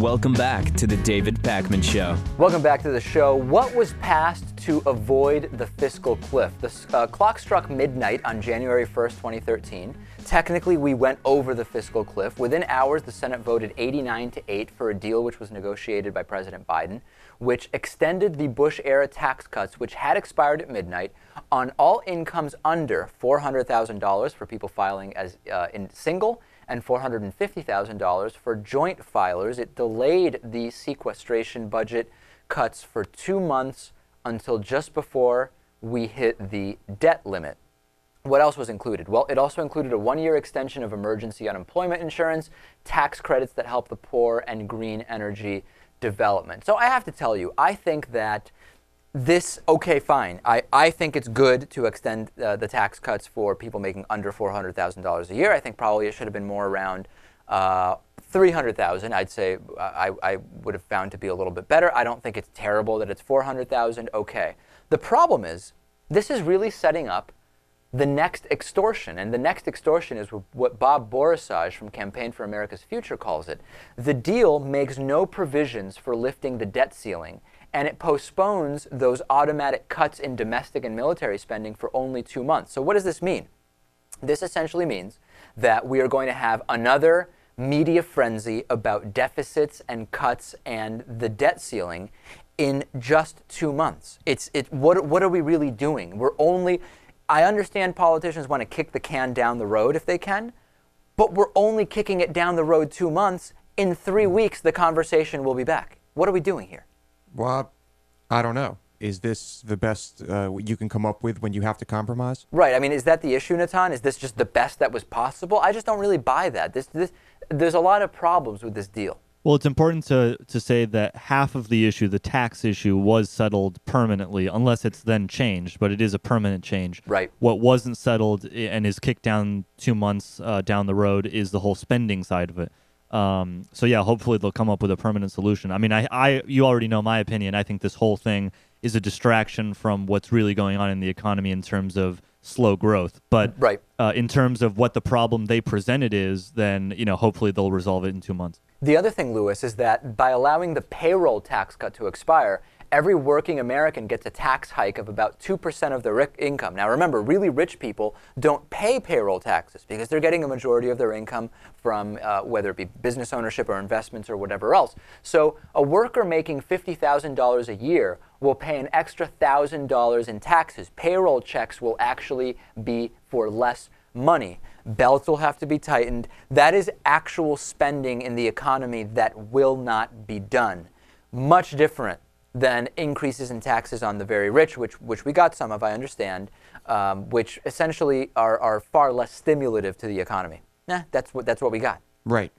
Welcome back to the David Pakman Show. Welcome back to the show. What was passed to avoid the fiscal cliff? The clock struck midnight on January 1st, 2013. Technically, we went over the fiscal cliff. Within hours, the Senate voted 89-8 for a deal which was negotiated by President Biden, which extended the Bush-era tax cuts, which had expired at midnight, on all incomes under $400,000 for people filing as in single, and $450,000 for joint filers. It delayed the sequestration budget cuts for 2 months until just before we hit the debt limit. What else was included? Well, it also included a 1-year extension of emergency unemployment insurance, tax credits that help the poor, and green energy development. So I have to tell you, I think that this, okay, fine. I think it's good to extend the tax cuts for people making under $400,000 a year. I think probably it should have been more around $300,000. I'd say I would have found to be a little bit better. I don't think it's terrible that it's $400,000. Okay. The problem is this is really setting up the next extortion, and the next extortion is what Bob Borisage from Campaign for America's Future calls it. The deal makes no provisions for lifting the debt ceiling, and it postpones those automatic cuts in domestic and military spending for only 2 months. So what does this mean? This essentially means that we are going to have another media frenzy about deficits and cuts and the debt ceiling in just 2 months. What are we really doing? I understand politicians want to kick the can down the road if they can, but we're only kicking it down the road 2 months. In 3 weeks, the conversation will be back. What are we doing here? Well, I don't know. Is this the best you can come up with when you have to compromise? Right. I mean, is that the issue, Natan? Is this just the best that was possible? I just don't really buy that. There's a lot of problems with this deal. Well, it's important to say that half of the issue, the tax issue, was settled permanently, unless it's then changed, but it is a permanent change. Right. What wasn't settled and is kicked down 2 months down the road is the whole spending side of it. So yeah, hopefully they'll come up with a permanent solution. I mean, you already know my opinion. I think this whole thing is a distraction from what's really going on in the economy in terms of slow growth. But right. In terms of what the problem they presented is, then hopefully they'll resolve it in 2 months. The other thing, Lewis, is that by allowing the payroll tax cut to expire, every working American gets a tax hike of about 2% of their income. Now remember, really rich people don't pay payroll taxes because they're getting a majority of their income from whether it be business ownership or investments or whatever else. So a worker making $50,000 a year will pay an extra $1,000 in taxes. Payroll checks will actually be for less money. Belts will have to be tightened. That is actual spending in the economy that will not be done. Much different than increases in taxes on the very rich, which we got some of, I understand, which essentially are far less stimulative to the economy. That's what we got. Right.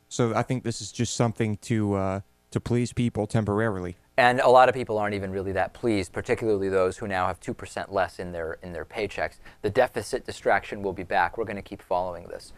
So I think this is just something to please people temporarily. And a lot of people aren't even really that pleased, particularly those who now have 2% less in their paychecks. The deficit distraction will be back. We're going to keep following this.